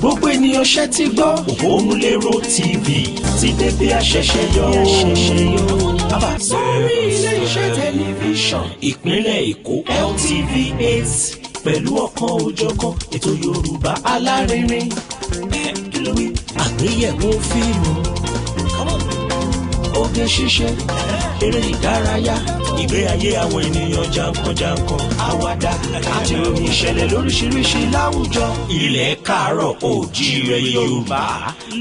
gbogbo ènìyàn ṣe ti gbọ́ ÒpómúléróTV ti dé bí àṣẹ̀ṣẹ̀ yọ. Bàbá sórí ilé-iṣẹ́ tẹlifíṣàn ìpínlẹ̀ Èkó LTV8 pẹ̀lú ọ̀kan òjọ̀kan ètò Yorùbá alárinrin. Àgbéyẹ̀wò fíìmù, oge ṣíṣe, eré ìdárayá, ìgbé ayé àwọn ènìyàn jàǹkànjàǹkàn, àwàdà àti ìròyìn ìṣẹ̀lẹ̀ lóríṣiríṣi láwùjọ. Ilẹ̀ káàárọ̀ oòjíire Yorùbá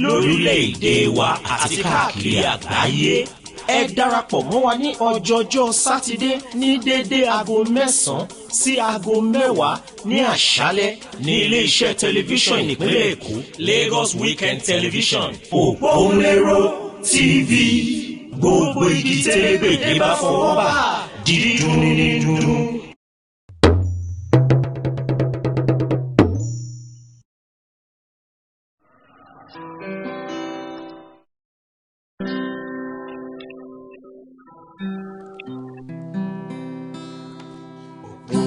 lórílẹ̀‐èdè wa àti káàkiri àgbáyé. Ẹ darapọ̀ mọ́ wa ní ọjọ́jọ́ Sátidé ní dédé aago 9 sí aago 10 ní àṣálẹ́ ní ilé-iṣẹ́ tẹlifíṣàn ìpínlẹ̀ Èkó Lagos Weekend Television ÒpómúléróTV. Gbogbo igi tẹ́lẹ̀gbẹ̀dẹ̀ bá fọwọ́ bà dídùn ní dùn.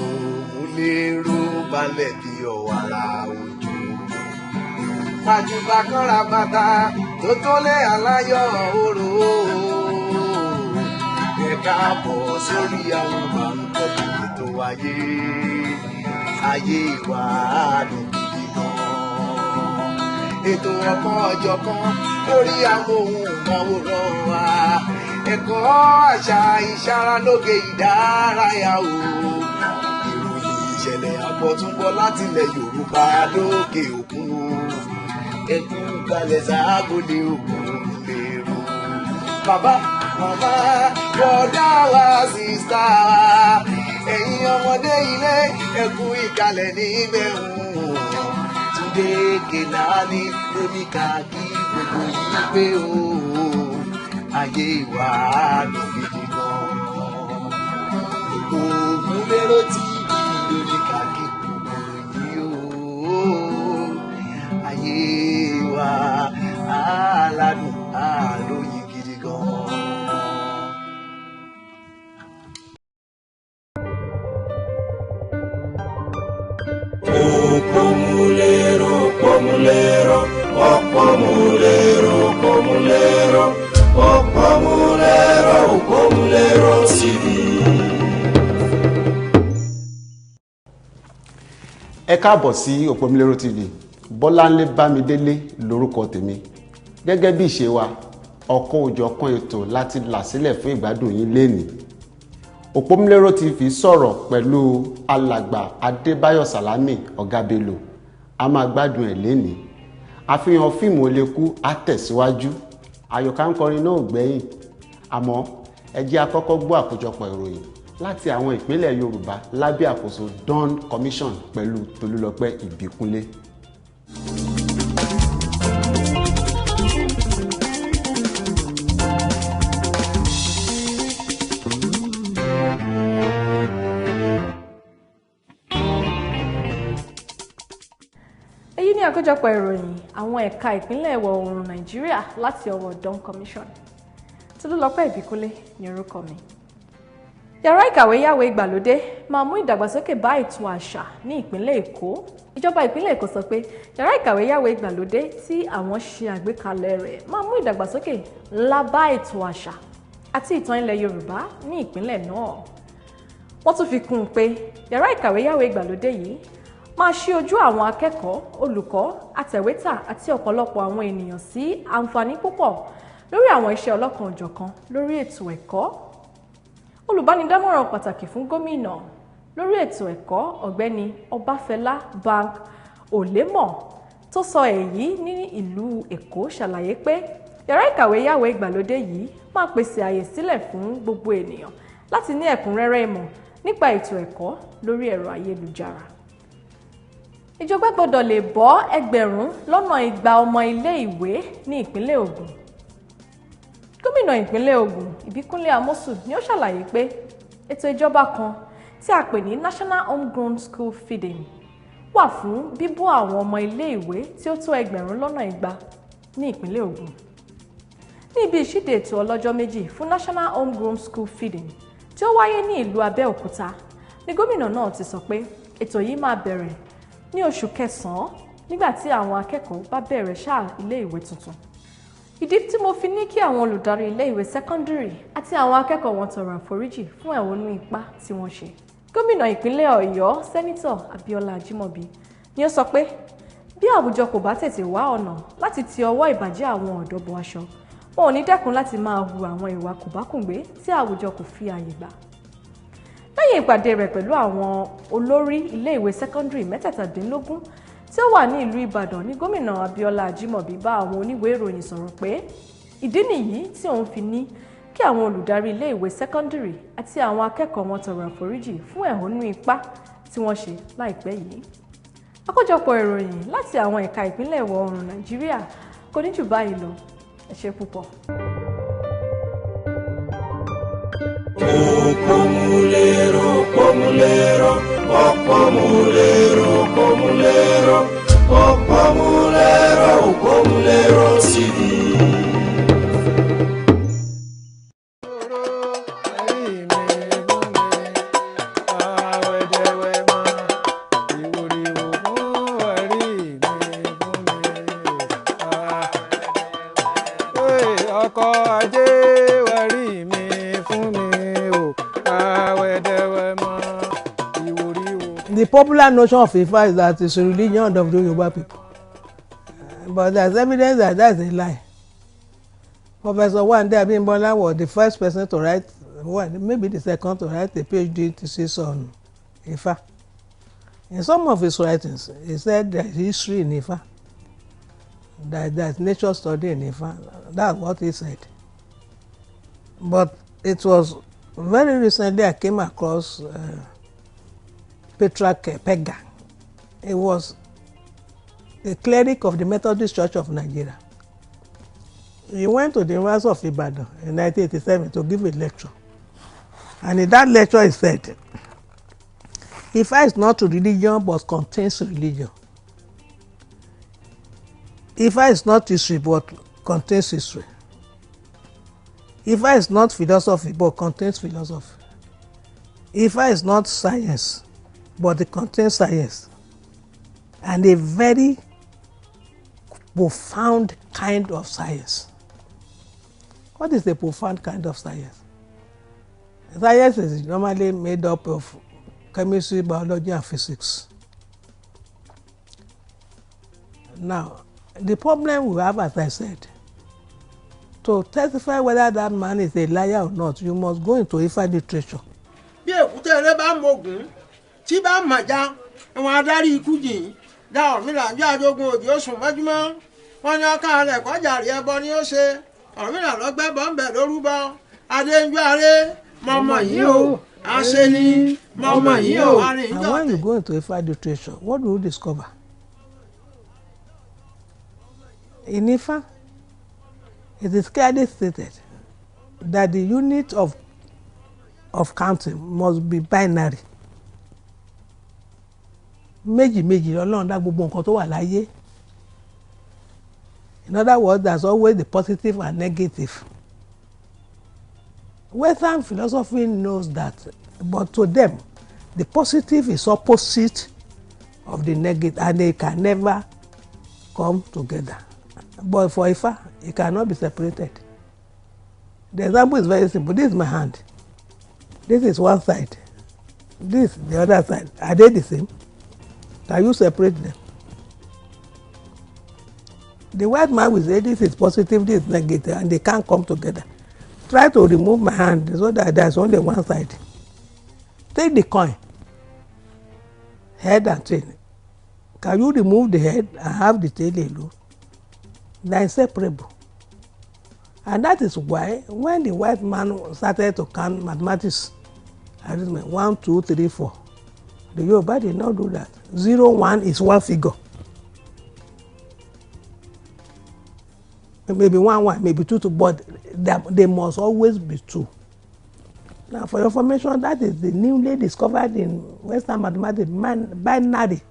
Òpómúléró balẹ̀ bí ọ̀wàrà òjò. Pàjùbà kanra bàtà tó tó lé aláyọ̀ òrò. Ẹ káàbọ̀ sórí àwọn bàǹkọ̀ ètò ayé ìwà àdùn gidi gan. Ètò ọ̀kan ọ̀jọ̀kan lórí amóhùnmáwòrán wa. Ẹ̀kọ́ àṣà ìṣaralóge ìdárayá o. Ìròyìn ìṣẹ̀lẹ̀ àpọ̀túnbọ̀ láti ilẹ̀ Yorùbá lókè òkun o. Ẹkú kalẹ̀ sáàgòdè Òpómúléró. Bàbá, màmá, bọ̀dá wa, sísá wa, ẹ̀yin ọmọdé ilé, ẹkú ìkàlẹ̀ níbẹ̀ ń. Túndé Kèlání lóníkàkí gbogbo yìí pé o. Ayé ìwà àdùn gidi gan. ÒpómúléróTV lóníkàkí gbogbo yìí o. Ayé wa aládùn àlóyìn gidi gan. Òpómúléró, òpómúléró, òpómúléró, òpómúléró, òpómúléró, ÒpómúléróTV. Ẹ káàbọ̀ sí ՕpómúléróTV. Bọ́láńlé Bámidélé lórúkọ tèmi. Gẹ́gẹ́ bí ìṣe wa, ọ̀kan òjọ̀kan ètò láti là sílẹ̀ fún ìgbádùn yín lénìí. ÒpómúléróTV sọ̀rọ̀ pẹ̀lú alàgbà Adébáyọ̀ Sàlámì Ọ̀gá Bello. A máa gbádùn ẹ̀ lénìí. Àfihàn fíìmù Oleku á tẹ̀síwájú. Àyọ̀ká ń kọrin náà gbẹ̀yìn. Àmọ́ ẹ jẹ́ a kọ́kọ́ gbọ́ àkójọpọ̀ ìròyìn láti àwọn ìpínlẹ̀ Yorùbá lábẹ́ àkóso Dawn Commission pẹ̀lú Tolúlọpẹ́ Ìbíkúnlé. Èyí ni àkójọpọ̀ ìròyìn àwọn ẹ̀ka ìpínlẹ̀ ìwọ̀ oòrùn Nàìjíríà láti ọwọ́ Dawn Commission. Tolúlọpẹ́ Ìbíkúnlé ní orúkọ mi. Yàrá ìkàwé yàwé ìgbàlódé máa mú ìdàgbàsókè bá ètò àṣà ní ìpínlẹ̀ Èkó. Ìjọba ìpínlẹ̀ Èkó sọ pé yàrá ìkàwé yàwé ìgbàlódé tí àwọn ṣe àgbékalẹ̀ rẹ̀ máa mú ìdàgbàsókè ńlá bá ètò àṣà àti ìtàn ilẹ̀ Yorùbá ní ìpínlẹ̀ náà. Wọ́n tún fi kún un pé yàrá ìkàwé yàwé ìgbàlódé yìí máa ṣí ojú àwọn akẹ́kọ̀ọ́, olùkọ́, atẹ̀wétà àti ọ̀pọ̀lọpọ̀ àwọn ènìyàn sí àǹfààní púpọ̀ lórí àwọn iṣẹ́ ọlọ́kan-ò-jọ̀kan lórí ètò ẹ̀kọ́. Olùbánidámọ̀ràn pàtàkì fún gómìnà lórí ètò ẹ̀kọ́ Ọ̀gbẹ́ni Ọbáfẹ́lá Bank Olémọ̀ tó sọ èyí ní ìlú Èkó ṣàlàyé pé yàrá ìkàwé yàwé ìgbàlódé yìí máa pèsè àyè sílẹ̀ fún gbogbo ènìyàn láti ní ẹ̀kúnrẹ́rẹ́ ìmọ̀ nípa ètò ẹ̀kọ́ lórí ẹ̀rọ ayélujára. Ìjọba gbọ́dọ̀ lè bọ́ 200 ọmọ ilé ìwé ní ìpínlẹ̀ Ògùn. Gómìnà ìpínlẹ̀ Ògùn Ìbíkúnlé Amósù ni ó ṣàlàyé pé ètò ìjọba kan tí a pè ní National Homegrown School Feeding wà fún bíbọ́ àwọn ọmọ ilé ìwé tí ó tó 200 ní ìpínlẹ̀ Ògùn. Ní ibi ìṣíde ètò ọlọ́jọ́ méjì fún National Homegrown School Feeding tí ó wáyé ní ìlú Abẹ́òkúta ni gómìnà náà ti sọ pé ètò yìí máa bẹ̀rẹ̀ ní oṣù kẹsàn-án nígbà tí àwọn akẹ́kọ̀ọ́ bá bẹ̀rẹ̀ sáà ilé ìwé tuntun. Ìdí tí mo fi ní kí àwọn olùdarí ilé ìwé sẹ́kọ́ndírì àti àwọn akẹ́kọ̀ọ́ wọn tọrọ àforíjì fún ẹ̀hónú ipá tí wọ́n ṣe. Gómìnà ìpínlẹ̀ Ọ̀yọ́ Sẹ́nítọ̀ Abíọ́lá Ajímọ̀bí ni ó sọ pé bí àwùjọ kò bá tètè wá ọ̀nà láti ti ọwọ́ ìbàjẹ́ àwọn ọ̀dọ́ bọ aṣọ, wọn ò ní dẹ́kun láti máa hu àwọn ìwà kòbákùngbé tí àwùjọ kò fi àyè gbà. Lẹ́yìn ìpàdé rẹ̀ pẹ̀lú àwọn olórí ilé ìwé sẹ́kọ́ndírì mẹ́tẹ̀ẹ̀tàdínlógún tí ó wà ní ìlú Ìbàdàn ní gómìnà Abíọ́lá Ajímọ̀bí bá àwọn oníwèé ìròyìn sọ̀rọ̀ pé ìdí nìyí tí òun fi ní kí àwọn olùdarí ilé ìwé sẹ́kọ́ndírì àti àwọn akẹ́kọ̀ọ́ wọn tọrọ àforíjì fún ẹ̀hónú ipá tí wọ́n ṣe láìpẹ́ yìí. Àkójọpọ̀ ìròyìn láti àwọn ẹ̀ka ìpínlẹ̀ ìwọ̀ oòrùn Nàìjíríà kò ní jù báyìí lọ. Ẹ ṣé púpọ̀. ÒpómúléróTV. The popular notion of Ifa is that it's a religion of the Yoruba people. But there's evidence that that's a lie. Professor Wande Abimbola was the first person to write, maybe the second to write a PhD thesis on Ifa. In some of his writings, he said there's history in Ifa, that there's nature study in Ifa. That's what he said. But it was very recently I came across Petrarch Pega. He was a cleric of the Methodist Church of Nigeria. He went to the University of Ibadan in 1987 to give a lecture. And in that lecture he said, Ifa is not a religion but contains religion. Ifa is not history but contains history. Ifa is not philosophy but contains philosophy. Ifa is not science but it contains science, and a very profound kind of science. What is a profound kind of science? Science is normally made up of chemistry, biology, and physics. Now, the problem we have, as I said, to testify whether that man is a liar or not, you must go into Ifa literature. bí èkúté rẹ bá mọ̀gùn tí bá màjá àwọn adarí ikú jìn dá Ọ̀rúnmìlà ń jẹ́ àjogún òdì ó sùn mọ́júmọ́ wọn ní ọkà rẹ̀ kọjá rí ẹbọ ni ó ṣe Ọ̀rúnmìlà lọ́gbẹ́ bọ́m̀bẹ̀ lórúbọ adéńjú aré mọ̀mọ́ yìí o àṣẹ ni mọ̀mọ́ yìí o arìnjọ́. And when you go into Ifa literature, what do you discover? In Ifa, it is clearly stated that the unit of counting must be binary. Méjì méjì Ọlọ́run dá gbogbo nǹkan tó wà láyé. In other words, there's always the positive and negative. Western philosophy knows that, but to them, the positive is opposite of the negative, and they can never come together. But for Ifa, it cannot be separated. The example is very simple. This is my hand. This is one side. This the other side. Are they the same? Can you separate them? The white man will say this is positive, this is negative, and they can't come together. Try to remove my hand so that there's only one side. Take the coin, head and tail. Can you remove the head and have the tail alone? They are inseparable. And that is why when the white man started to count mathematics, arithmetic, 1, 2, 3, 4, the Yoruba did not do that. 0, 1 is one figure. Maybe 1, 1, maybe 2, 2, but they must always be 2. Now, for your information, that is the newly discovered in Western mathematics, binary.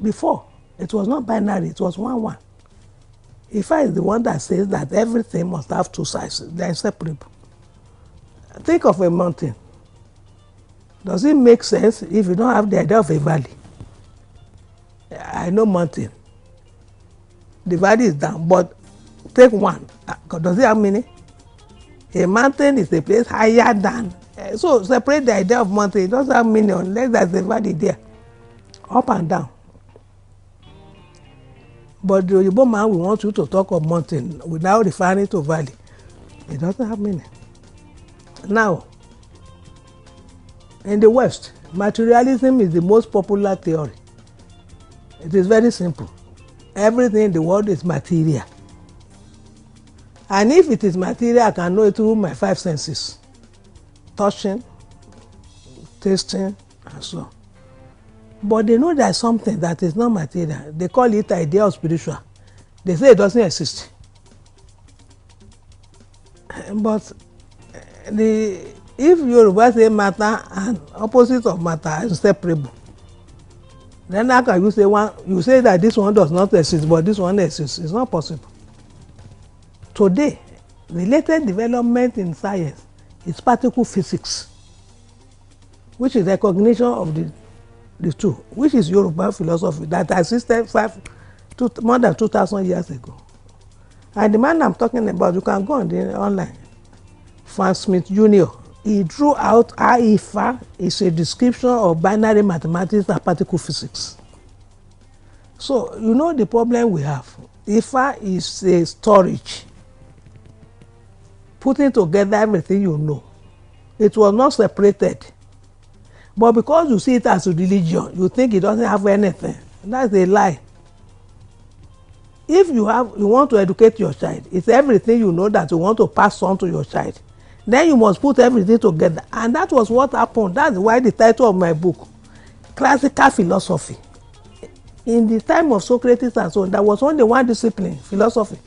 Before, it was not binary, it was 1, 1. Ifa is the one that says that everything must have 2 sides. They are inseparable. Think of a mountain. Does it make sense if you don't have the idea of a valley? I know mountain. The valley is down, but take one. Does it have meaning? A mountain is a place higher than. So separate the idea of mountain. It doesn't have meaning unless there's a valley there, up and down. But the Yoruba man will want you to talk of mountain without referring to valley. It doesn't have meaning. Now, in the West, materialism is the most popular theory. It is very simple. Everything in the world is material. And if it is material, I can know it through my 5 senses. Touching, tasting, and so on. But they know there's something that is not material. They call it idea of spiritual. They say it doesn't exist. But if Yoruba say matter and opposite of matter are inseparable, then how can you say you say that this one does not exist, but this one exists? It's not possible. Today, the latest development in science is particle physics, which is recognition of the two, which is Yoruba philosophy that existed more than 2,000 years ago. And the man I'm talking about, you can go on the online, Frank Smith Jr. He drew out how Ifa is a description of binary mathematics and particle physics. So, you know the problem we have. Ifa is a storage, putting together everything you know. It was not separated. But because you see it as a religion, you think it doesn't have anything. That's a lie. If you want to educate your child, it's everything you know that you want to pass on to your child. Then you must put everything together. And that was what happened. That's why the title of my book, Classical Philosophy. In the time of Socrates and so on, there was only one discipline, philosophy.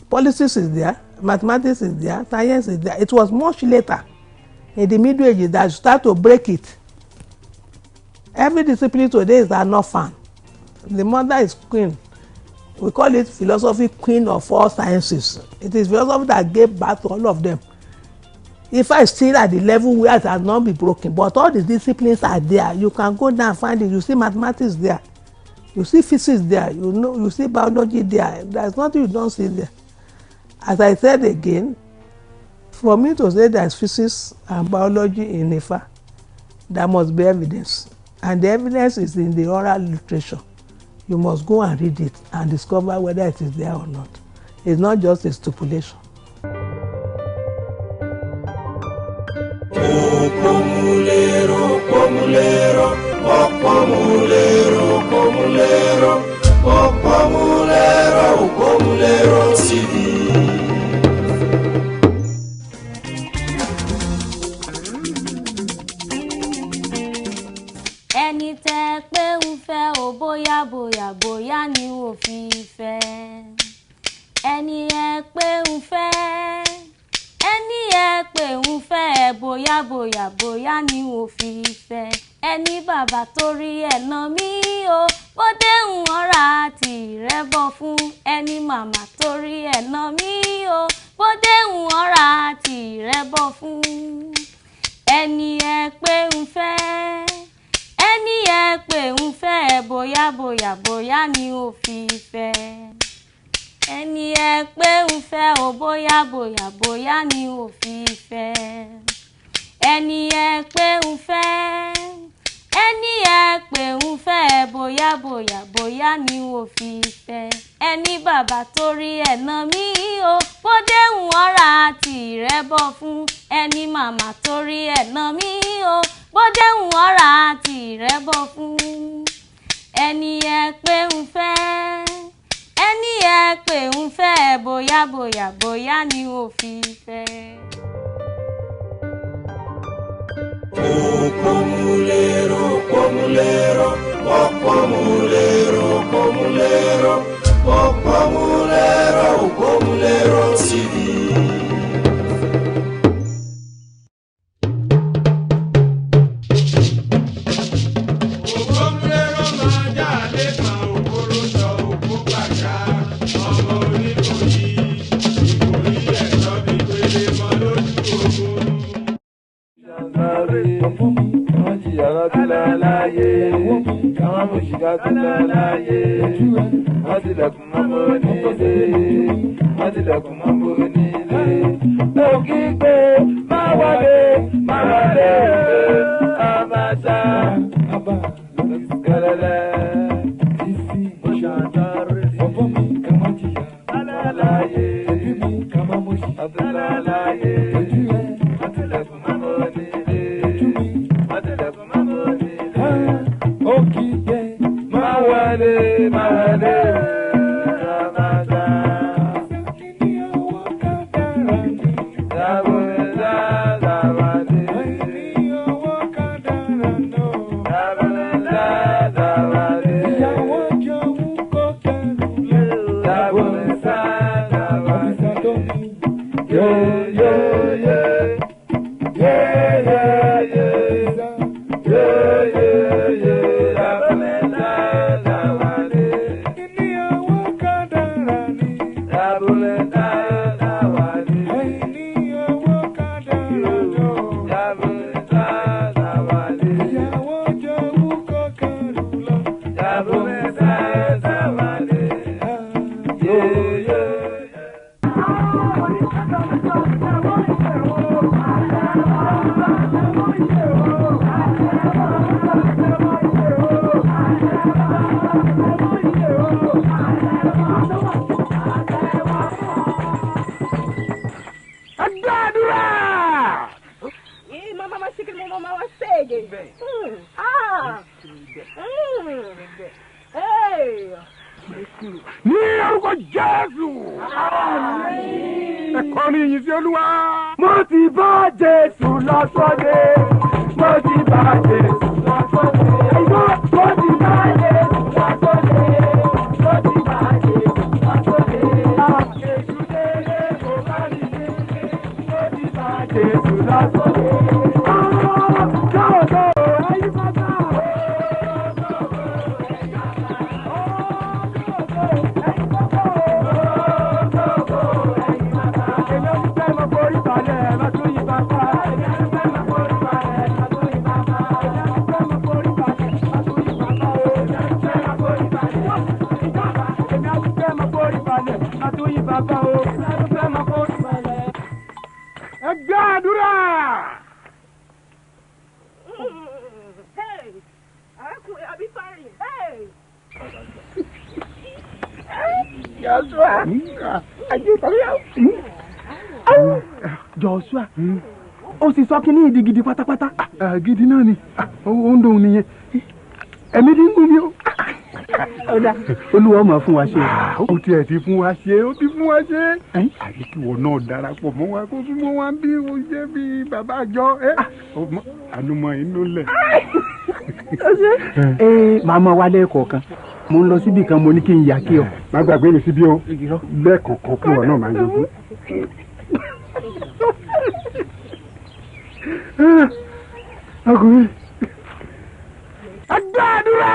Politics is there, mathematics is there, science is there. It was much later, in the Middle Ages, that you start to break it. Every discipline today is an orphan. The mother is queen. We call it philosophy, queen of all sciences. It is philosophy that gave birth to all of them. If I still at the level where it has not been broken, but all the disciplines are there. You can go down and find it. You see mathematics there. You see physics there. You see biology there. There's nothing you don't see there. As I said again, for me to say there's physics and biology in Ifa, there must be evidence. And the evidence is in the oral literature. You must go and read it and discover whether it is there or not. It's not just a stipulation. ÒpómúléróTV. Ẹni tẹ́ pé ń fẹ́ o bóyá ni ó fi fẹ́. Ẹni ẹ pé ń fẹ́. Ẹni ẹ pé ń fẹ́ bóyá ni ó fi fẹ́. Ẹni bàbá torí ẹ̀ nà mí o, bó dé ń ọ̀rá tìrẹ bọ̀ fún. Ẹni màmá torí ẹ̀ nà mí o, bó dé ń ọ̀rá tìrẹ bọ̀ fún. Ẹni ẹ pé ń fẹ́. Ẹni ẹ pé ń fẹ́ bóyá ni ó fi fẹ́. Ẹni ẹ pé ń fẹ́ o bóyá ni ó fi fẹ́. Ẹni ẹ pé ń fẹ́. Ẹni ẹ pé ń fẹ́ bóyá ni ó fi fẹ́. Ẹni bàbá torí ẹ̀ nà mí o, bó dé ń ọ̀rá tìrẹ bọ̀ fún. Ẹni màmá torí ẹ̀ nà mí o, bó dé ń ọ̀rá tìrẹ bọ̀ fún. Ẹni ẹ pé ń fẹ́. Ẹni ẹ pé ń fẹ́ bóyá ni ó fi fẹ́. ΟpómúléróTV. mo ṣì ká tó lọ láyé. Wọ́n tilẹ̀kùn mọ́ mo nílé. Wọ́n tilẹ̀kùn mọ́ mo nílé. Òkì gbé máa wọlé àmàṣà. Kẹlẹlẹ. Ọ̀bọ̀n mi kà má jìyà. Alálàyé. Ẹbí mi kà má mo ṣì. Alálàyé. Ojú ẹ̀. Wọ́n tilẹ̀kùn mọ́ mo nílé. Ojú mi. Wọ́n tilẹ̀kùn mọ́ mo nílé. Òkì gbé máa wọlé àmàṣà. Ní orúkọ Jésù. Ẹ̀kọ́ ni ìyìn sí Olúwa. Mo ti bá Jésù lọ sọ́dé. Mo ti bá Jésù lọ sọ́dé. Mo ti bá Jésù lọ sọ́dé. Mo ti bá Jésù lọ sọ́dé. Èṣù délé kò bá mi délé. Mo ti bá Jésù lọ sọ́dé. Jọ́jọ́ ayé bàbá. Ẹgbẹ́ àdúrà. Arákùnrin Abífárìn. Joshua. Joshua. Ó sì sọ kíní ìdí pátápátá. Gidi náà ni. Ó ń dòun nìyẹn. Ẹ̀mí dín gún mi o. Olúwa máa fún wa ṣe. Ó tiẹ̀ ti fún wa ṣe. Ó ti fún wa ṣe. Àyè kí wọ́n náà darapọ̀ mọ́ wa kó súnmọ́ wa bí o jẹ́ bí bàbá àjọ. Ànumọ̀ inú lẹ̀. Màá mọ wálé kọ̀ọ̀kan. Mo ń lọ síbi kan mo ní kí n yà kí ọ. Má gbàgbé mi síbí o. Lẹ́ẹ̀kọ̀ọ̀kan kí wọ́n náà máa yọjú. Ọkùnrin. Àdúrà.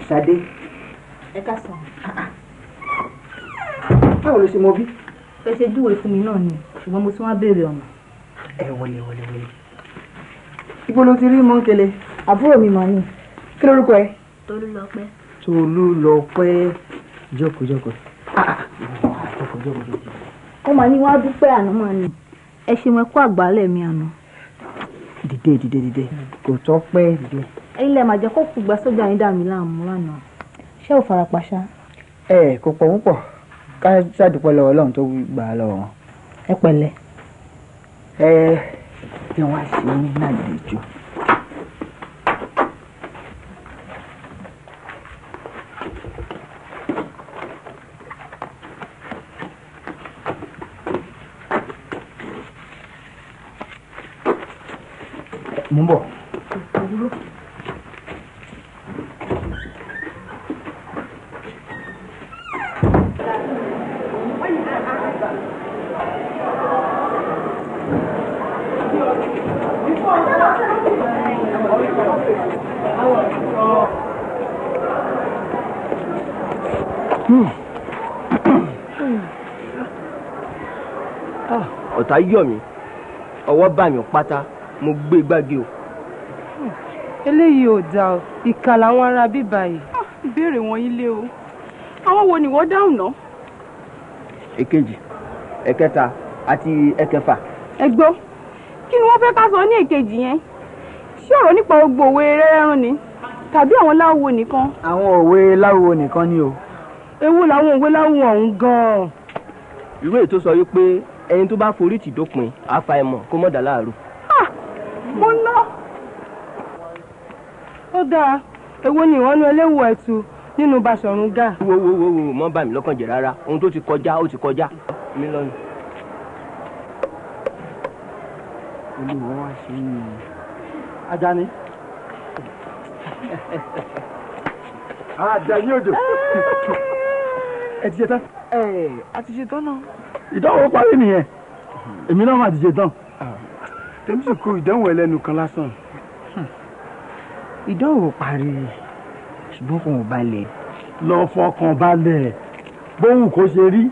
Ṣadé. Ẹ káàsán. Báwo ló ṣe mọ bí? Ẹ ṣe júwe fún mi náà ni, ṣùgbọ́n mo tún wá béèrè ọ̀nà. Ẹ wọlé. Ibo ló ti rí Mọ́ńkele? Àbúrò mi mà ní. Kí lórúkọ ẹ? Tolúlọpẹ́. Tolúlọpẹ́. Jókòó. Jókòó. Ó mà ní wá dúpẹ́ àná mà ní. Ẹ ṣe mọ ẹkú àgbálẹ̀ mi àná. Dìde. Kò tọ́ pẹ́ dìde. Ẹ̀yin lẹ máa jẹ́ kó kú gba sójà yín dà mí láàmú lánàá. Ṣé ò fara pa ṣá? Kò pọ̀ púpọ̀. Ká ṣàdúpẹ́ lọ́wọ́ Ọlọ́run tó gbà á lọ́wọ́ wọn. Ẹ pẹ̀lẹ́. Bí wọ́n á ṣe ní nàìjíríà. Mo ń bọ̀. ọ̀tá yọ̀ mí ọwọ́ bá mi pátá mo gbé gbági o. eléyìí ò dáa o ìkà làwọn ará bíbá yìí. ìbéèrè wọn yìí lé o àwọn wo ni wọ́n dáhùn náà. èkejì ẹ̀kẹta àti ẹ̀kẹfà. ẹ gbọ́ kí ni wọ́n fẹ́ ká sọ ní èkejì yẹn ṣé ọ̀rọ̀ nípa gbogbo òwe rẹ́rùn ni tàbí àwọn láwo nìkan. àwọn òwe láwo nìkan ni o. èwo làwọn òwe láwo ọ̀hún gan-an. ìwé ètò sọ wípé ẹni tó bá forí tì dópin àfàìmọ̀ kó mọ̀ dà láàrú. mo ná. ó dáa èwo ni ìwọ́nú eléwu ẹ̀tù nínú Baṣọ̀run Gáà. wo mọ́ bà mí lọ́kàn jẹ́ rárá ohun tó ti kọjá ó ti kọjá mi lọ́nà. olùwọ́ wá ṣe é ní Ajani. Ajani odò. Ẹ ti ṣe tán. A ti ṣe tán náà. Ìdánwò parí nìyẹn. Èmi náà máa ti ṣe tán. Tèmi sì kó ìdánwò ẹlẹ́nu kan lásán. ìdánwò parí ṣùgbọ́n kò balẹ̀. Lọ fọkàn balẹ̀. Bóhùn kò ṣe rí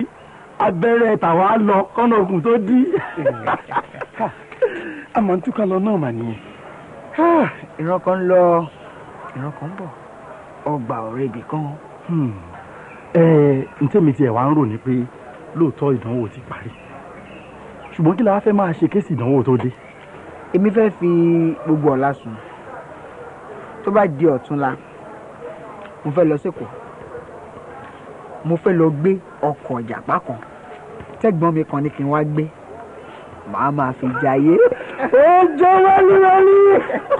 abẹ́rẹ́ tàwa lọ kọ́nà òkun tó dí. Àmọ́ ń túká lọ náà mà nìyẹn. ìran kan ń lọ ìran kan ń bọ̀ ọgbà ọ̀rẹ́ ibì kan. Ntẹ́mi tiẹ̀ wá ń rò ní pé lóòótọ́ ìdánwò ti parí ṣùgbọ́n kí la wá fẹ́ máa ṣe kéésì ìdánwò tó dé. èmi fẹ́ fi gbogbo ọ̀la sùn tó bá di ọ̀túnla mo fẹ́ lọ sẹ́kọ̀ọ́ mo fẹ́ lọ gbé ọkọ̀ ìjàpá kan tẹ́gbọ́n mi kan ní kí n wá gbé màá máa fi jayé. ó jẹ́ wálíwálí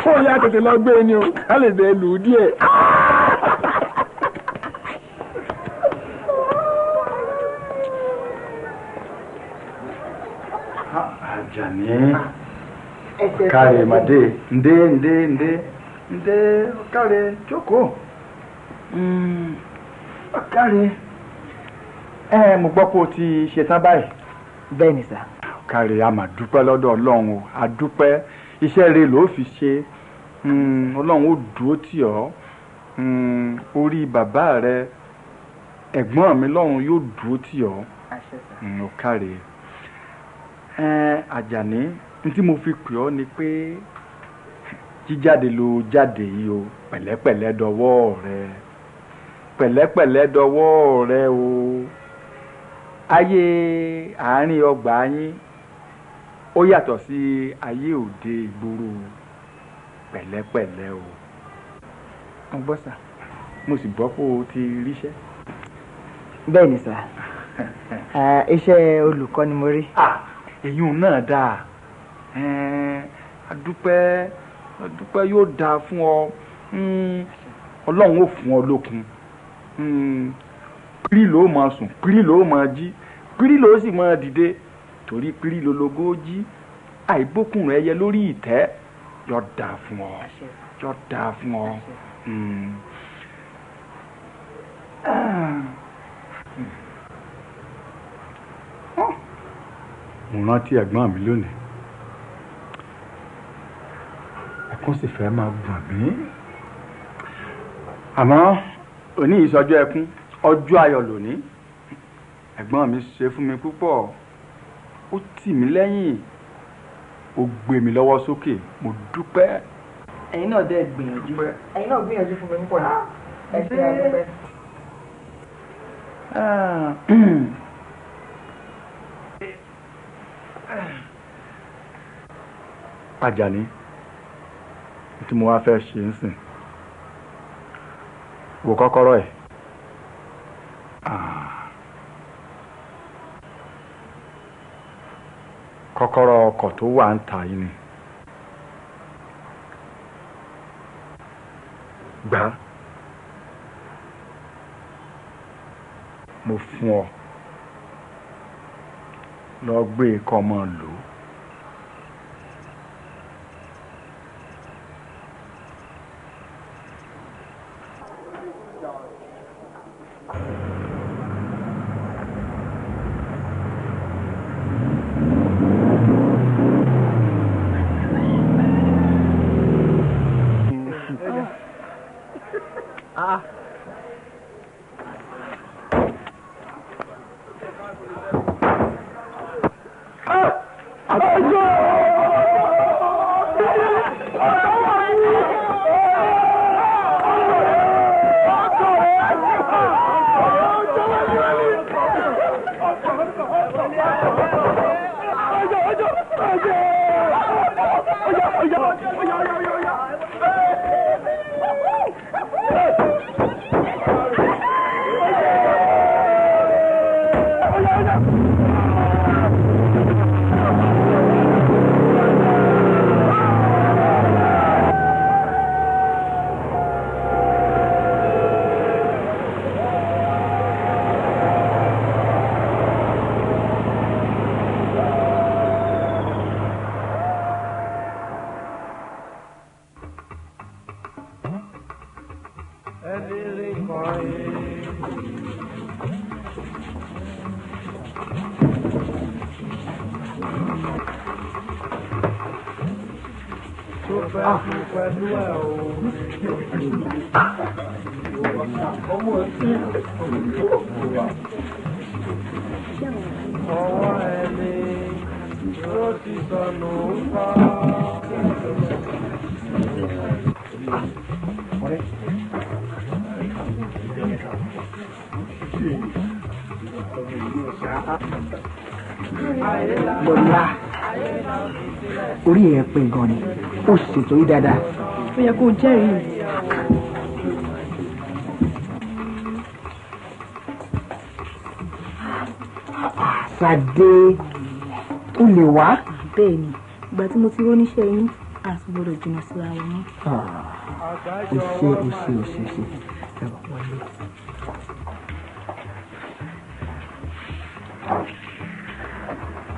ó yá tètè lọ gbé ni o ká lè bẹ́ẹ̀ lù ú díẹ̀. Ajani kare made nde kare jókòó kare mo gbọ́ pé o ti ṣetán báyìí. bẹ́ẹ̀ ni sà. kare a máa dúpẹ́ lọ́dọ̀ Ọlọ́run o a dúpẹ́ iṣẹ́ rẹ ló fi ṣe Ọlọ́run ó dúró tì ọ́ orí bàbá rẹ ẹ̀gbọ́n mi lọ́run yóò dúró tì ọ́ ó kare. Àjàní tí mo fi pè ọ́ ni pé jíjáde ló jáde yìí o pẹ̀lẹ́pẹ̀lẹ́ dọwọ́ rẹ pẹ̀lẹ́pẹ̀lẹ́ dọwọ́ rẹ o ayé àárín ọgbà yín ó yàtọ̀ sí ayé òde ìgboro pẹ̀lẹ́pẹ̀lẹ́ o. mo gbọ́ sà. mo sì gbọ́ pé o ti ríṣẹ́. bẹ́ẹ̀ ni sà iṣẹ́ olùkọ́ ni mo rí. èyí náà dáa adúpẹ́ yóò dáa fún ọ Ọlọ́run ó fún ọ lókun pírí ló máa sùn pírí ló máa jí pírí ló sì máa dìde torí pírí lológo jí àìbókùn rẹ yẹ lórí ìtẹ́ yóò dáa fún ọ yóò dáa fún ọ. mo rántí ẹ̀gbọ́n mi lónìí ẹkún sì fẹ́ máa gbọ̀n mí àmọ́ òní ìsọjọ́ ẹkún ọjọ́ ayọ̀ lónìí ẹ̀gbọ́n mi ṣe fún mi púpọ̀ ó tì mí lẹ́yìn ó gbé mi lọ́wọ́ sókè mo dúpẹ́. ẹ̀yin náà dẹ́ gbìyànjú ẹ̀yin náà gbìyànjú fún mi púpọ̀ náà ẹ ṣe àdúpẹ́. Àjàní tí mo wá fẹ́ ṣe ń sìn wò kọ́kọ́rọ́ ẹ̀ kọ́kọ́rọ́ ọkọ̀ tó wà ń ta yìí ni gbà mo fún ọ lọ gbé kọ́ mọ́ lò ó. Orí ẹ̀ pé gan ni ó ṣètò yìí dáadáa. Ó yẹ kó jẹ́rìí. Ṣadé ó lè wá. Bẹ́ẹ̀ ni ìgbà tí mo ti róníṣẹ́ yín àti gbọ́dọ̀ jìnnà síra wọn mọ́. Ó ṣe. Ẹ wà wọlé.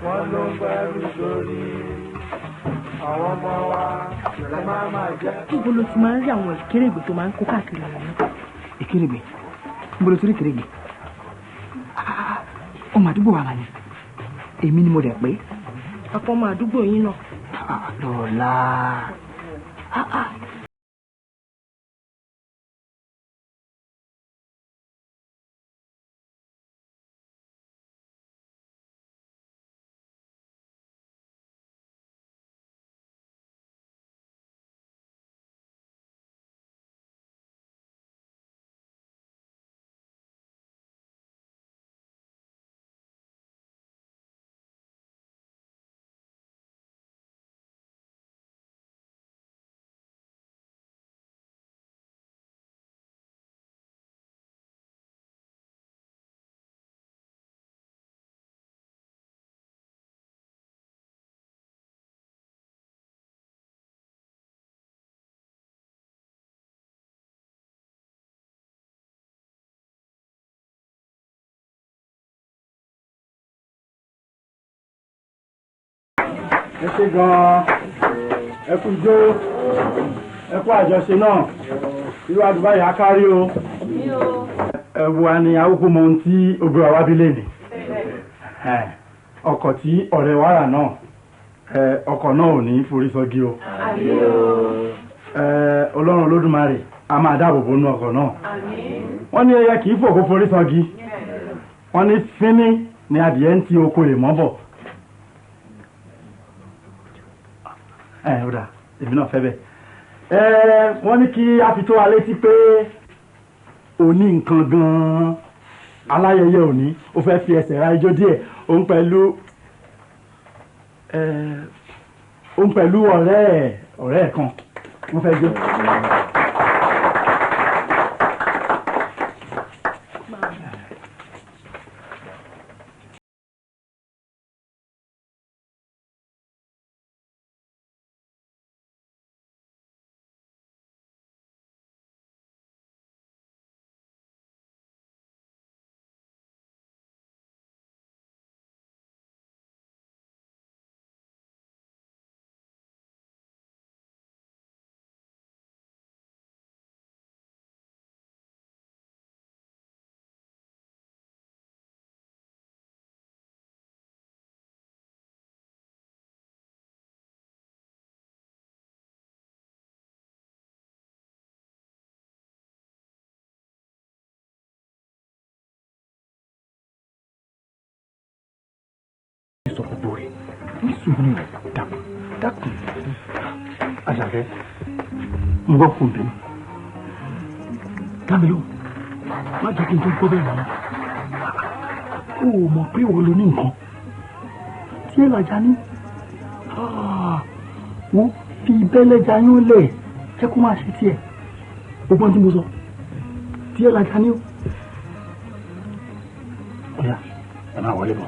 Wọ́n ló ń gbẹ́rù lórí àwọn ọmọ wa ló máa jẹ́. Níbo ló ti máa ń rí àwọn ìkérègbè tó máa ń kó káàkiri àwọn náà? Ìkérègbè? Níbo ló ti rí ìkérègbè? Ọmọ àdúgbò wa ni. Èmi ni mo dẹ̀ pé. Àpọ̀ ọmọ àdúgbò yín náà. Lọ́la. Ẹ ṣé gan-an, ẹ kú ijó, ẹ kú àjọṣe náà, irú àdúgbò yà á kárí o. Ẹ̀wù wa ni àwòkọ́ mọ ohun tí obìnrin wa wábí lè ní. Ọkọ̀ tí ọ̀rẹ́ wa rà náà, ọkọ̀ náà ò ní forí sọ́gi o. Ọlọ́run Olódùmarè a máa dáàbò bò nú ọkọ̀ náà. Wọ́n ní ẹyẹ kì í fò kó forí sọ́gi. Wọ́n ní fínní ni adìyẹ ń ti oko lè mọ́ bọ̀. Ọ̀dà èmi náà fẹ́ bẹ́ẹ̀. Wọ́n ní kí a fi tó wa létí pé òní nǹkan gan-an aláyẹyẹ òní ó fẹ́ fi ẹsẹ̀ ra ijó díẹ̀ òun pẹ̀lú ọ̀rẹ́ ẹ̀ kan wọ́n fẹ́ jó. sọ gbogbo rẹ̀ ní sùúrù dákun. Àṣàkẹ́ ń gbọ́ kùn bí dámilò má jẹ́ kí n tó gbọ́ bẹ́ẹ̀ mọ́. Ó mọ̀ pé ìwọ ló ní nǹkan tí ẹ làjà ní wọ́n fi bẹ́lẹ́jà yín lẹ̀ jẹ́ kó máa ṣe tiẹ̀ gbogbo tí mo sọ tí ẹ làjà ní o. ọ̀yà ẹ máa wọlé bọ̀.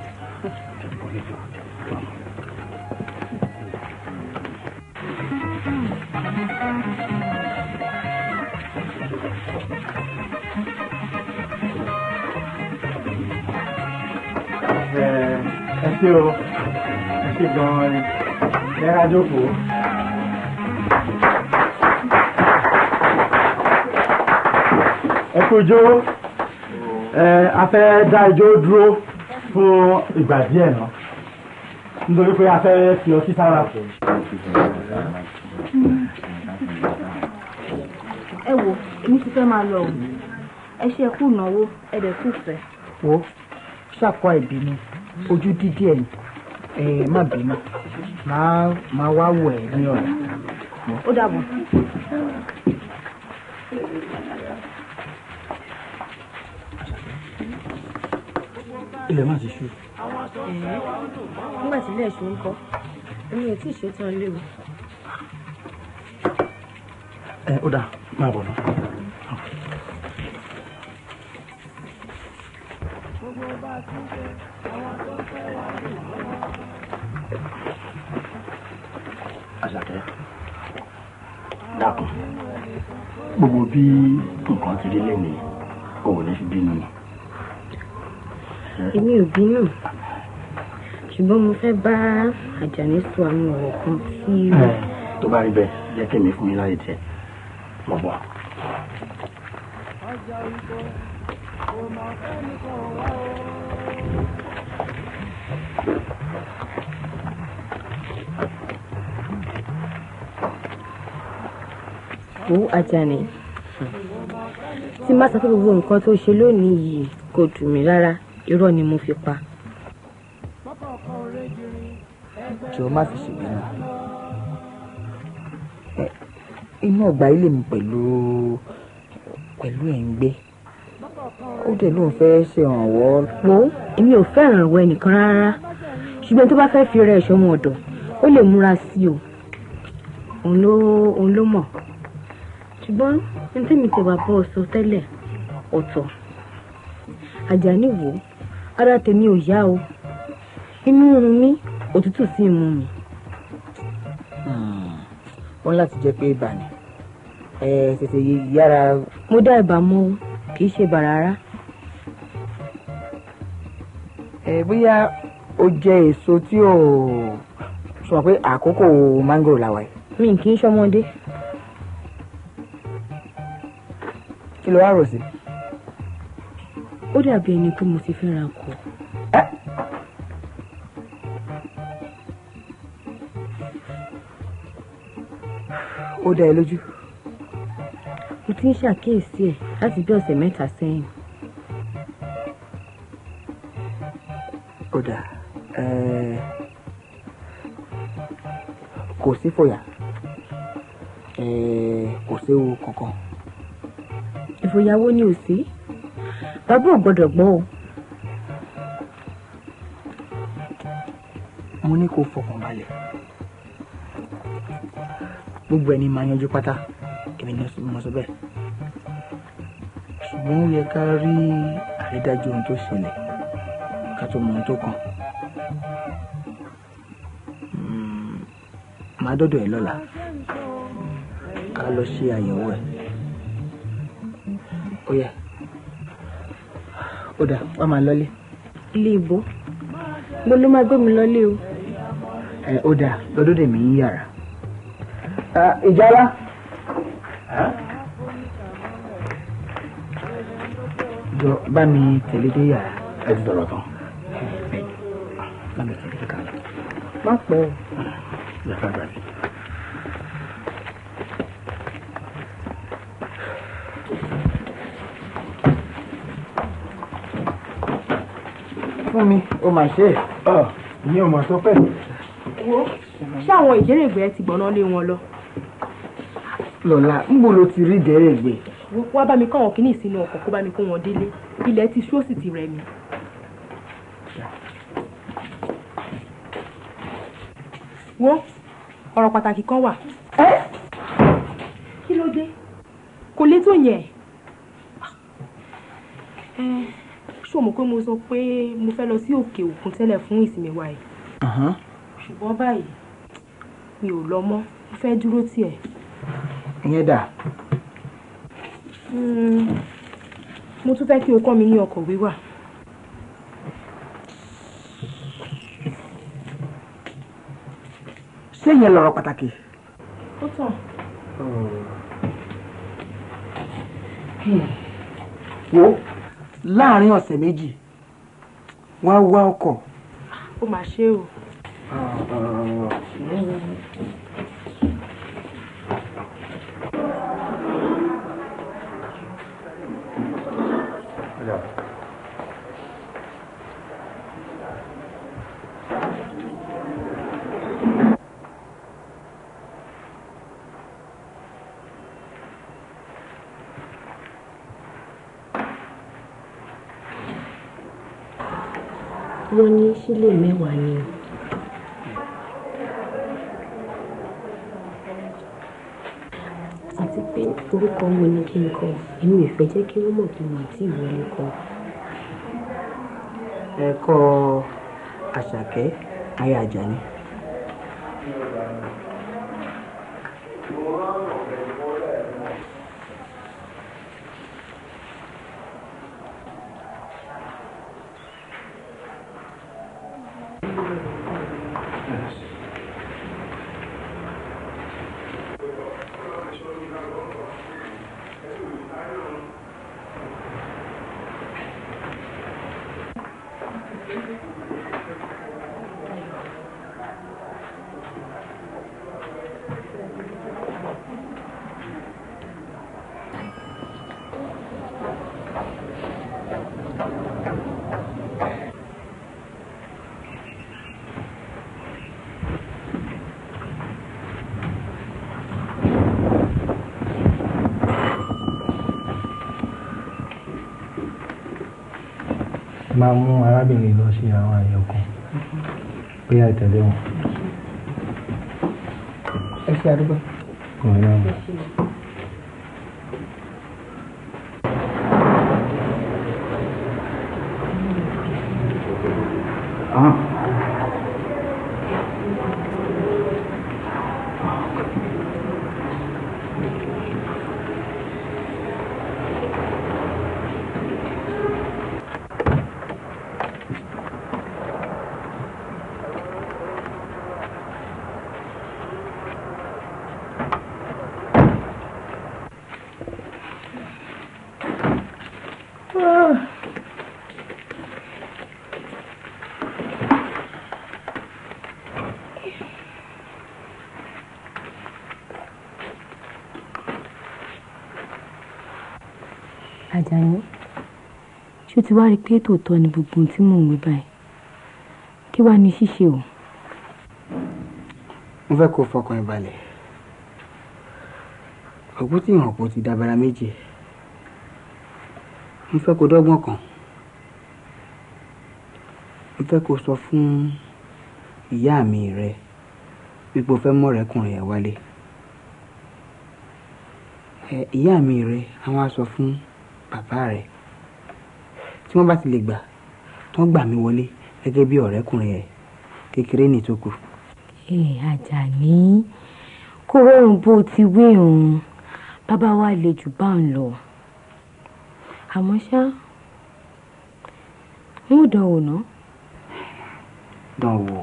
ẹ ṣé o ẹ ṣé gan-an ni lẹ́ra jókòó. ẹ kú ijó a fẹ́ dá ijó dúró fún ìgbà díẹ̀ náà nítorí pé a fẹ́ fi ọtí sára. ẹ wo èmi ti fẹ́ máa lọ o ẹ ṣe kú ìnáwó ẹ dẹ̀ kú fẹ́. wo ṣàkọ ìbínú ojú dídí ẹ̀ má bínú máa wá wọ̀ ẹ́ ní ọ̀la. ó dàbọ̀. ilẹ̀ má ti ṣú. nígbà tí ilé ẹ̀ṣọ́ ń kọ́ èmi ò tí ì ṣetán léwu. ó dà máa bọ̀ náà. Àṣàkẹ́ dákun gbogbo bí nǹkan ti rí lẹ́nu òun ní fi bínú ni. èmi ò bínú ṣùgbọ́n mo fẹ́ bá Àjàní sọ àwọn ọ̀rọ̀ kan tí. tó bá rí bẹ́ẹ̀ jẹ́ kémi fún mi láyé tiẹ̀ mọ̀ bọ̀. Ó Àjàní tí má sọ pé gbogbo nǹkan tó ṣe lónìí yìí kò dùn mí rárá irọ́ ni mo fi pa. jọ má fi ṣèbínú inú ọgbà ilé mi pẹ̀lú ẹ̀ ń gbé ó dẹ̀ lóun fẹ́ ṣèrànwọ́. wo èmi ò fẹ́ ìrànwọ́ ẹnìkan rárá ṣùgbọ́n tó bá fẹ́ fi rẹ̀ ṣọmọ ọ̀dọ̀ ó lè múra sí o òun ló mọ̀ ṣùgbọ́n ní tí mi ti wà bọ́ sọ tẹ́lẹ̀ ọ̀tọ̀. Àjàní wò ara tèmi ò yá o inú run mi òtútù sí imú mi. wọ́n láti jẹ́ pé ibà ni tètè yára. mo dá ibà mọ́ kì í ṣe ibà rárá. bóyá ó jẹ èso tí ò sọ pé àkókò mángòrò làwà yìí. mi kì í ṣọmọdé. kí ló wá rò sí. ó dàbí ẹni pé mo ti fẹ́ra kù. ó dá ẹ lójú. mo ti ń ṣàkíyèsí ẹ̀ láti bí ọ̀sẹ̀ mẹ́ta sẹ́yìn. ó dà kò sí fòyà kò séwu kankan. ìfòyàwó ni ò sí bàbá ò gbọ́dọ̀ gbọ́ o. mo ní kó fọkàn balẹ̀ gbogbo ẹni máa yanjú pátá èmi ní mo sọ bẹ́ẹ̀ ṣùgbọ́n ó yẹ ká rí àrídájú ohun tó ṣẹlẹ̀ ká tó mọ ohun tó kàn. máa dọ́dọ̀ ẹ̀ lọ́la ká lọ ṣe àyẹ̀wò ẹ̀ ó yẹ ó dà wá máa lọ́lé. ilé ìbò mo ló máa gbé mi lọ́lé o. ó dà lọ́dọ̀ dè mí yàrá. ìjọba. jọ bá mi tẹ̀lé dé yàrá. ẹ ti sọ̀rọ̀ tán. bá mi tẹ̀lé ká lọ. má pẹ́ o. yàrá gbà mí. fún mi ó mà ṣe é. ìyẹn ò mà sọ pẹ́. wo ṣé àwọn ìjẹ́rẹ̀gbẹ́ ti gbọ̀nà lé wọn lọ. lọ́la ńbo ló ti rí ìjẹ́rẹ̀gbẹ́. wá bá mi kọ́ àwọn kìíní sínú ọkọ̀ kó bá mi kó wọn délé ilẹ̀ ti ṣú ó sì ti rẹ̀ mí. wo ọ̀rọ̀ pàtàkì kan wà. Kí ló dé? Kò lè tó yẹn. Ṣé o mọ̀ pé mo sọ pé mo fẹ́ lọ sí òkè òkun tẹ́lẹ̀ fún ìsinmi wa yìí? Ṣùgbọ́n báyìí mi ò lọ mọ́, mo fẹ́ dúró tì ẹ́. Ìyẹn dà. Mo tún fẹ́ kí o kọ́ mi ní ọkọ̀ wíwà. Ṣé ìyẹn lọ̀rọ̀ pàtàkì? Ó tàn. Wo láàárín ọ̀sẹ̀ méjì wá wá ọkọ̀. Ó mà ṣe o. Wọ́n ní sílè mẹ́wàá ni. Àti pé orúkọ wo ni kí n kọ? Èmi ò fẹ́ jẹ́ kí wọ́n mọ̀ kí wọ́n àti ìwọlé kọ. Ẹ kọ Àṣàkẹ́ aya Àjàní. Máa mú arábìnrin lọ sí àwọn àyẹ̀wò kan pé àìtẹ̀lé wọn. Ẹ ṣe àdúgbò. Kò ní ọ̀gbà. Àjàní, ṣé o ti wá rí pé tòótọ́ ni gbogbo ohun tí mò ń wí báyìí? Kí wá ní ṣíṣe o? Mo fẹ́ kó fọkàn ẹ balẹ̀. Òkú tí ìhàn kò ti dàbàrà méjì. Mo fẹ́ kó dọ́gbọ́n kan. Mo fẹ́ kó sọ fún ìyá mi rẹ wípé o fẹ́ mú ọ̀rẹ́kùnrin ẹ̀ wálé. Ìyá mi rẹ àwọn á sọ fún bàbá rẹ̀ tí wọ́n bá ti lè gbà tó ń gbà mí wọlé gẹ́gẹ́ bí ọ̀rẹ́kùnrin ẹ̀ kékeré ní tó kù. Àjàní, kó rọrùn bó ti wí òun, bàbá wa lè jù bá ń lọ. Àmọ́ ṣá, ń ò dánwò ná. Dánwò.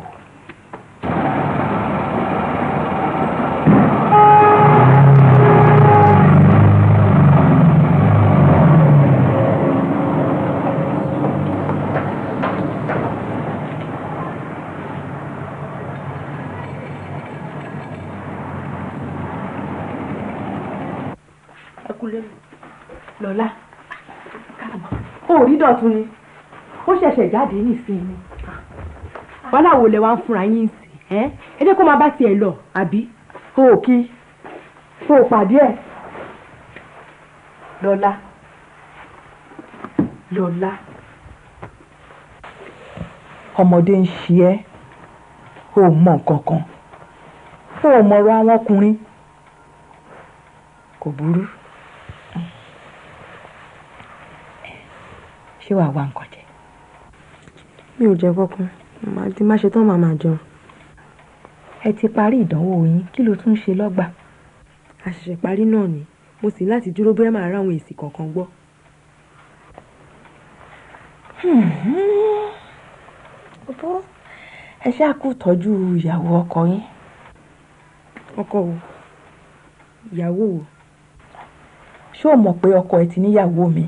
Lọ́lá, ó rí Dọ̀tun ni, ó ṣẹ̀ṣẹ̀ jáde nísìnyí. Wàhálà wo lẹ wá ń fúnra yín sí? Ẹ jẹ́ kó máa bá tiẹ̀ lọ, àbí? O ò kí, o ò pàdé ẹ̀. Lọ́lá, Lọ́lá, ọmọdé ń ṣe ẹ́, o ò mọ nǹkan kan. fún ọmọọrọ àwọn ọkùnrin kò burú. Ṣé wàá wá nǹkan jẹ? Mi ò jẹ kankan, màá ti má ṣe tán màá máa jẹun. Ẹ ti parí ìdánwò yín, kí ló tún ṣe lọ́gbà? A ṣẹ̀ṣẹ̀ parí náà ni, mo sì láti dúró bóyá màá ráwọn èsì kankan gbọ́. Ẹ ṣáà kú tọ́jú ìyàwó ọkọ yín. Ọkọ wo? Ìyàwó wo? Ṣé o mọ̀ pé ọkọ ẹ ti níyàwó mi?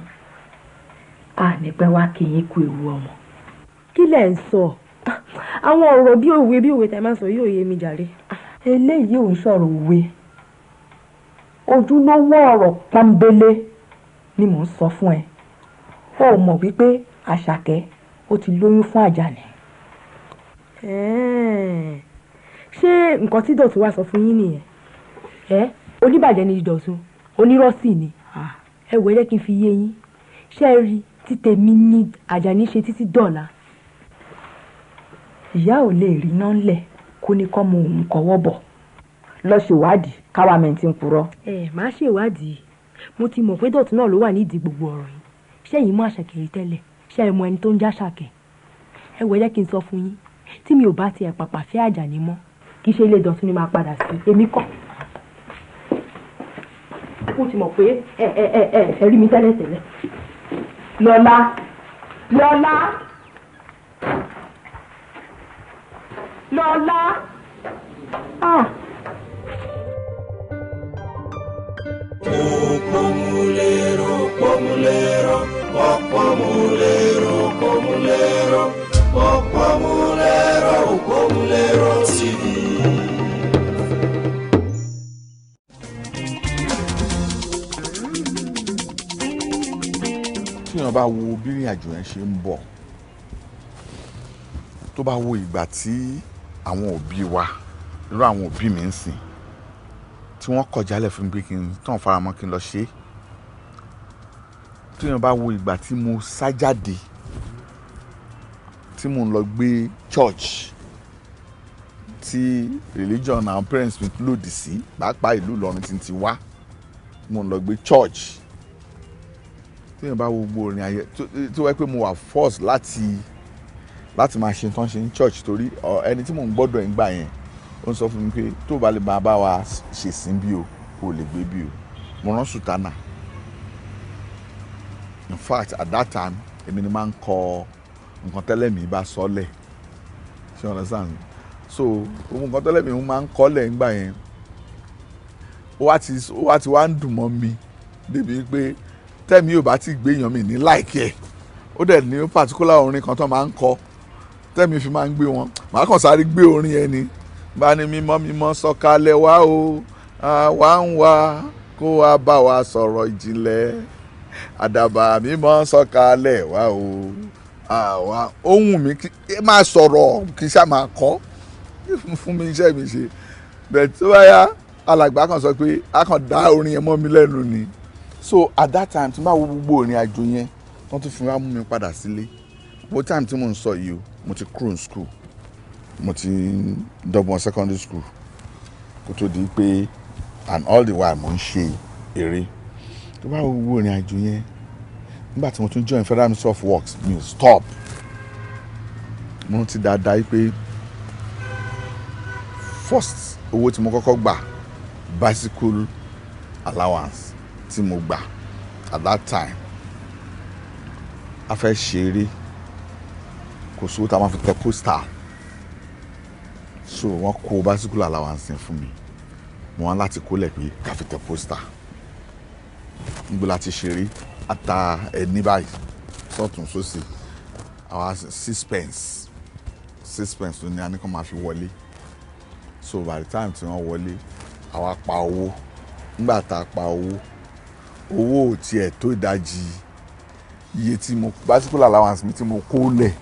A ní pẹ́ wá kí yín kú ewu ọmọ. Kí lẹ̀ ń sọ? Àwọn ọ̀rọ̀ bí òwe tẹ́ máa ń sọ yóò yé mi jàre. Eléyìí ò ń sọ̀rọ̀ òwe. Ojúlówó ọ̀rọ̀ pọ́nbélé ni mò ń sọ fún ẹ. O mọ̀ wípé Àṣàkẹ́ ó ti lóyún fún Àjàní. Ṣé nǹkan tí Dọ̀tun wá sọ fún yín nìyẹn? Oníbàjẹ́ ni Dọ̀tun, onírọ́sì ni. Ẹ wò ẹ jẹ́ kí n fi yé yín. Ṣé ẹ rí tí tèmi ní Àjàní ṣe títí dọ̀la? Ìyá ò lè rí náà ńlẹ̀ kó ní kọ́ mọ òun kọ́wọ́ bọ̀. Lọ ṣèwádìí káwa mẹ́ntì ń purọ́. Má ṣèwádìí. Mo ti mọ̀ pé Dọ̀tun náà ló wà nídìí gbogbo ọ̀rọ̀ yìí. Ṣé ẹ̀yin mọ̀ Àṣàkẹ́ rí tẹ́lẹ̀? Ṣé ẹ mọ ẹni tó ń já Àṣàkẹ́? Ẹ wò ẹ jẹ́ kí n sọ fún yín. Tí mi ò bá tiẹ̀ pàpà fẹ́ Àjàní mọ́, kì í ṣe ilé Dọ̀tun ni máa padà sí. Èmi kọ́. Mo ti mọ̀ pé ẹ rí mi tẹ́lẹ̀ tẹ́lẹ̀. Lọ́lá. ÒpómúléróTV. Tíyàn bá wo bí ìrìn àjò yẹn ṣe ń bọ̀, tó bá wo ìgbà tí àwọn òbí wa, irú àwọn òbí mi ń sìn, tí wọ́n kọ̀ jálẹ̀ fún mi pé kí n tán faramọ́ kí n lọ ṣe, tíyàn bá wo ìgbà tí mo sá jáde tí mo ń lọ gbé church tí religion àwọn parents mi lòdì sí, pàápàá ìlú Ìlọrin tí n ti wá, mo ń lọ gbé church, tíyàn bá wo gbogbo orin ayé tó wáyé pé mo wà force láti máa ṣe tán ṣe ní church torí ẹni tí mò ń gbọ́dọ̀ ẹ̀ ń gbà yẹn ó ń sọ fún mi pé tó bá lè máa bá wa ṣèsìn bí o kò lè gbé bí o. Mo rán sùtánà. In fact at that time èmi ni máa ń kọ nǹkan tẹ́lẹ̀ mi bá sọ́lẹ̀, ṣé you understand? So nǹkan tẹ́lẹ̀ mi máa ń kọ́lẹ̀ ńgbà yẹn ó wá ti wá ń dùn mọ́ mi débi pé tẹ́mi ò bá ti gbé èèyàn mi ní láìkẹ́ ó dẹ̀ ní particular orin kan tó máa ń kọ tẹ́mi fi máa ń gbé wọn, màá kàn sáré gbé orin yẹn ni, bá ní mímọ́ sọ̀kalẹ̀ wá o àwa ń wá kó wá bá wa sọ̀rọ̀ ìjìnlẹ̀, àdàbà mímọ́ sọ̀kalẹ̀ wá o àwa. Ohun mi máa sọ̀rọ̀ kì í ṣá máa kọ́ fún mi iṣẹ́ mi ṣe, bẹ́ẹ̀ tó bá yá alàgbà kan sọ pé a kàn dá orin yẹn mọ́ mi lẹ́nu ni. So at that time tí n bá wo gbogbo orin àjò yẹn wọ́n tún fi wá mú mi padà sílé. Gbogbo time tí mo ń sọ yìí o, mo ti kúrò ní school, mo ti dọ́gbọ́n secondary school kó tó di pé and all the while mo ń ṣe eré. Tó bá wo gbogbo orin àjò yẹn nígbà tí mo tún join Federal Ministry of Works mi ò stop. Mo ti dáadáa pé first owó tí mo kọ́kọ́ gbà bicycle allowance tí mo gbà at that time a fẹ́ ṣeré kò sówó tá a máa fi tẹ postal, so wọ́n kó bicycle allowance yẹn fún mi, mo wá láti kólẹ̀ pé ká fi tẹ postal. Níbo la ti ṣeré ata ẹni báyìí sọ́tún sósì àwa 6 pence ló ní a ní kó máa fi wọlé. So by the time tí wọ́n wọlé àwa pa owó, nígbà tá a pa owó ò tiẹ̀ tó ìdajì iye tí mo bicycle allowance mi tí mo kó lẹ̀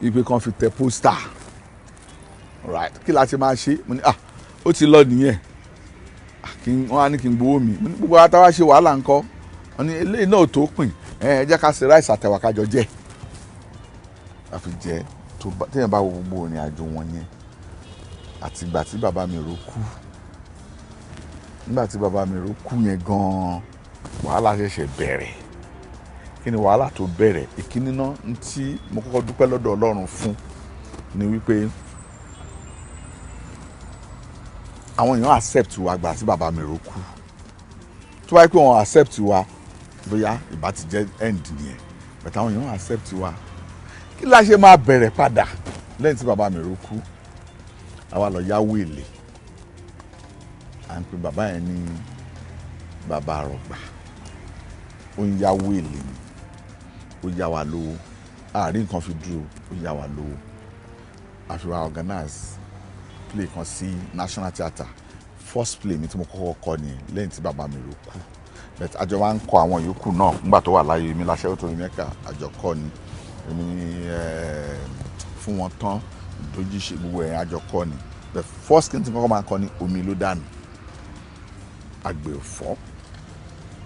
ipe kan fi tẹ pósítà, right? Kí la ti máa ṣe? Mo ní ó ti lọ nìyẹn, wọ́n á ní kí n gbowó mi. Mo ní gbogbo àtàwá ṣe wàhálà ńkọ́, wọ́n ní eléyìí náà tó pin, ẹ jẹ́ ká ṣe ráìsì àtẹ̀wà kájọ jẹ. A fi jẹ téèyàn bá wo gbogbo ìrìn àjò wọn yẹn àti ìgbà tí bàbá mi rò kú nígbà tí bàbá mi rò kú yẹn gan-an wàhálà ṣẹ̀ṣẹ̀ bẹ̀rẹ̀. Kí ni wàhálà tó bẹ̀rẹ̀? Ìkíní náà tí mo kọ́kọ́ dúpẹ́ lọ́dọ̀ Ọlọ́run fún ni wípé àwọn èèyàn accept wa gbà tí bàbá mi rò kú. Tó bá yẹ pé wọ́n accept wa bóyá ìbá ti jẹ́ end nìyẹn, but àwọn èèyàn accept wa. Kí la ṣe máa bẹ̀rẹ̀ padà lẹ́yìn tí bàbá mi rò kú? Àwa lọ yáwó èlé. À ń pe bàbá yẹn ní bàbá àrọ̀gbà. Ó ń yáwó èlé ni, ó yá wa lówó, àárín nǹkan fi dúró, ó yá wa lówó. A fi wá organize play kan sí National Theatre. First play mi tí mo kọ́kọ́ kọ́ ni lẹ́yìn tí bàbá mi rò kú. But àjọ wa ń kọ àwọn yòókù náà nígbà tó wà láyé mi láṣẹ tó rí mẹ́ka àjọ kọ́ ni èmi fún wọn tán dojú ṣe gbogbo ẹ̀ àjọ kọ́ ni. The first thing tí kọ́kọ́ máa ń kọ́ ni omi ló dànù àgbẹ̀ òfò.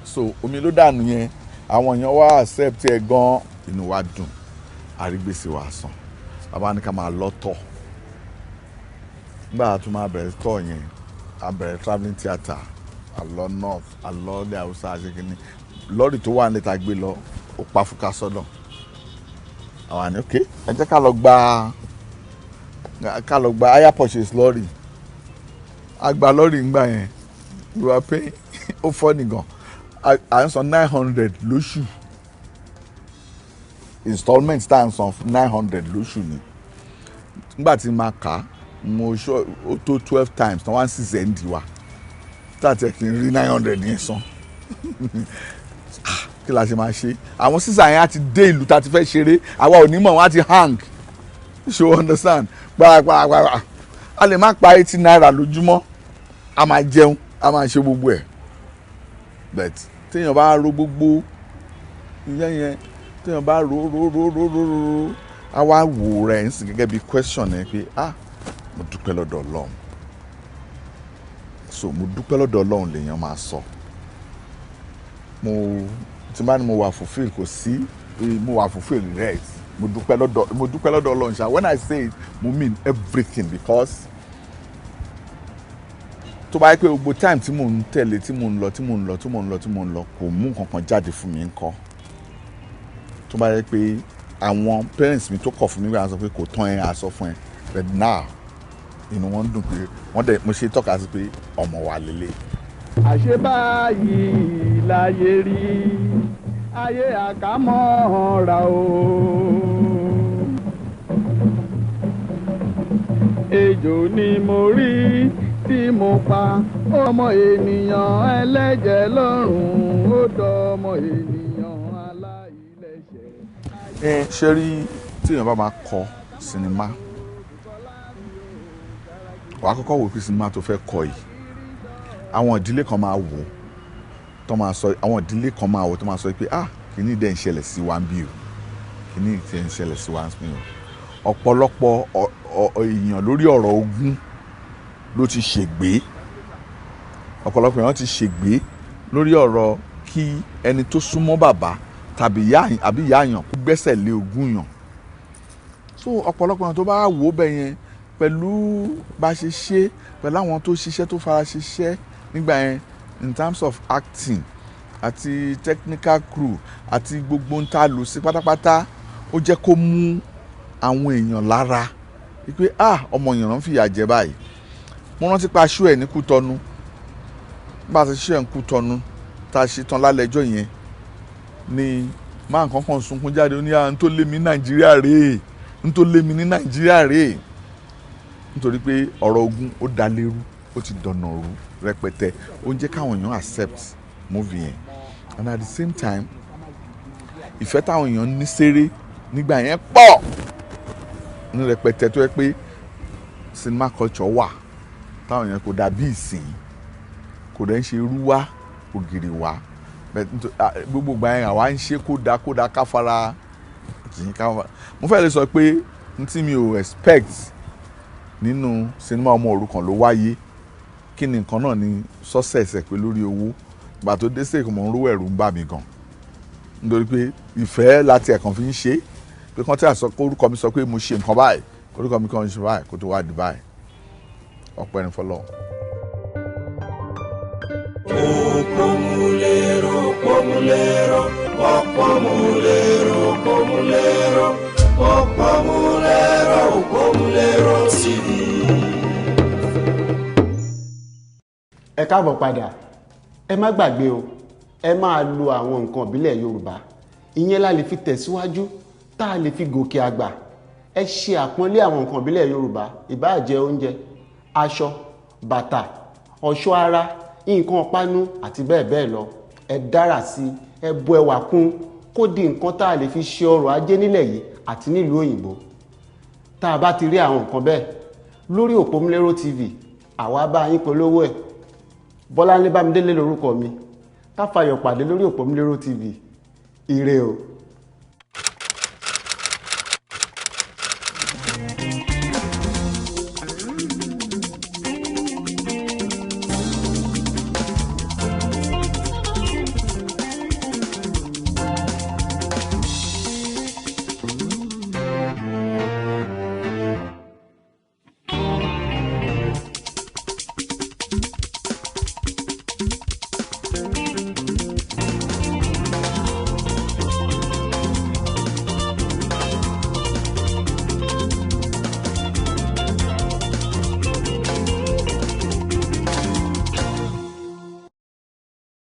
So omi ló dànù yẹn àwọn èèyàn wá accept ẹ gan, inú wa dùn, àrígbèsè wa sàn. Bàbá ní ká máa lọ́tọ̀. Nígbà tó máa bẹ̀rẹ̀ tọ̀ yẹn a bẹ̀rẹ̀ travelling theatre àlọ́ north àlọ́ ilẹ̀ haúsá àṣekínní lọ́ọ̀rì tó wà níta gbé lọ ó pa fúkà sọ́dọ̀. Àwọn àní ok ẹ jẹ́ ká lọ gba hire purchase lọ́ọ̀rì. A gba lọ́ọ̀rì ńgbà yẹn we were paying ó fọ́ nìgan à ń san 900 lóṣù installment tá à ń san 900 lóṣù ni. Nígbà tí máa kà á mo ṣọ́ ó tó 12 times tán wá ń sì zẹ́ndì wa tàtẹ̀ kí n rí 900 yẹn san. Kí la ṣe máa ṣe? Àwọn sísà yẹn á ti dé ìlú tá a ti fẹ́ ṣeré àwa ò ní mọ̀ wọ́n á ti hang. So understand? Gbàgbàgbà a lè má pa 80 naira lójúmọ́ a máa jẹun a máa ṣe gbogbo ẹ̀. But téèyàn bá ro gbogbo yẹn téèyàn bá ro a wá wò rẹ̀ ń sìn gẹ́gẹ́ bí question ẹ pé mo dúpẹ́ lọ́dọ̀ Ọlọ́run. So mo dúpẹ́ lọ́dọ̀ Ọlọ́run lèèyàn máa sọ. Tí bá ní mo wà fulfill kò sí mo wà fulfill right. Mo dúpẹ́ lọ́dọ̀ Ọlọ́run ṣá. When I say it mo mean everything because tó bá yẹ pé gbogbo time tí mò ń tẹ̀lé tí mò ń lọ kò mú nǹkan kan jáde fún mi ńkọ́. Tó bá yẹ pé àwọn parents mi tó kọ̀ fún mi wíwá sọ pé kò tán ẹ àsọ fún ẹ but now inú wọn dùn pé wọ́n dẹ̀ mo ṣe tọ́ka sí pé ọmọ wa lélẹ̀. àṣé báyìí láyé rí ayé àkámọ́ra o. ejò ni mo rí tí mo pa ọmọ ènìyàn ẹlẹ́jẹ̀ lọ́rùn ó dọmọ ènìyàn aláìlẹ́ṣẹ̀. Ṣé rí tí èèyàn bá máa kọ sinimá wàá kọ́kọ́ wò pé sinimá tó fẹ́ kọ yìí àwọn ìdílé kan máa wò tó máa sọ tó máa sọ pé kìíní dẹ̀ ń ṣẹlẹ̀ sí wa ń bí o kìíní dẹ̀ ń ṣẹlẹ̀ sí wa ń bí o. Ọ̀pọ̀lọpọ̀ èèyàn lórí ọ̀rọ̀ ogún ló ti ṣègbé ọ̀pọ̀lọpọ̀ èèyàn ti ṣègbé lórí ọ̀rọ̀ kí ẹni tó súnmọ́ bàbá tàbí ìyá àyàn kó gbẹ́sẹ̀ lé ogún yàn. So ọ̀pọ̀lọpọ̀ èèyàn tó bá wò ó bẹ̀ yẹn pẹ̀lú bá ṣe ṣe pẹ̀lú àwọn tó ṣiṣẹ́ tó fara ṣiṣẹ́ nígbà yẹn in terms of acting àti technical crew àti gbogbo ń ta lò sí pátápátá ó jẹ́ kó mú àwọn èèyàn lára wípé ọmọ èèyàn ń fìyà jẹ báyìí. Mo rántí pa aṣọ ẹ̀ ní Kútọ́nù bá a ti ṣe ẹ̀ ń Kútọ́nù tá a ṣe tán lálẹ́ ẹjọ́ yẹn ni máa nǹkan kan sunkún jáde ó ní n tó lé mi ní Nàìjíríà rèé n tó lé mi ní Nàìjíríà rèé nítorí pé ọ̀rọ̀ ogun ó dá lérú ó ti dọ̀nà òru rẹpẹtẹ ó ń jẹ́ káwọn èèyàn accept movie yẹn and at the same time ìfẹ́ táwọn èèyàn ní séré nígbà yẹn pọ̀ ní rẹpẹtẹ tó yẹ pé cinema culture wà táwọn èèyàn kò dàbí ìsìn kò dẹ̀ ń ṣe irú wá ògiri wá gbogbo ìgbà yẹn àwa ń ṣe kódà káfara mo fẹ́ lè sọ pé n tí mi ò expect nínú sinimá ọmọ òrukàn ló wáyé kí ni nǹkan náà ni success ẹ̀ pé lórí owó ìgbà tó dé sèkò mọ̀ ń rówó ẹ̀rù ń bà mí gan nítorí pé ìfẹ́ láti ẹ̀kan fi ń ṣe pé kán tí a sọ pé orúkọ mi sọ pé mo ṣe nǹkan báyìí orúkọ mi kan ṣe báyìí kó tó wá di báyìí ọpẹ́ ní fọlọ́. Òpómúléró, òpómúléró, òpómúléró, òpómúléró, òpómúléró, òpómúléró TV. Ẹ káàbọ̀ padà. Ẹ má gbàgbé o, ẹ máa lo àwọn nǹkan ìbílẹ̀ Yorùbá. Ìyẹn la lè fi tẹ̀síwájú, tá a lè fi gòkè àgbà. Ẹ ṣe àpọ́nlé àwọn nǹkan ìbílẹ̀ Yorùbá, ìbáà jẹ́ oúnjẹ, aṣọ, bàtà, ọ̀ṣọ́ ara, nǹkan ọ̀pánú àti bẹ́ẹ̀ bẹ́ẹ̀ lọ. Ẹ dára sí, ẹ bu ẹwà kún, kó di nǹkan tá a lè fi ṣe ọrọ̀ ajé nílẹ̀ yìí àti nílùú òyìnbó. Tá a bá ti rí àwọn nǹkan bẹ́ẹ̀ lórí Òpómúléró TV, àwa bá yín polówó ẹ̀. Bọ́láńlé Bámidélé lórúkọ mi. Ká fayọ̀ pàdé lórí Òpómúléró TV. Ire o.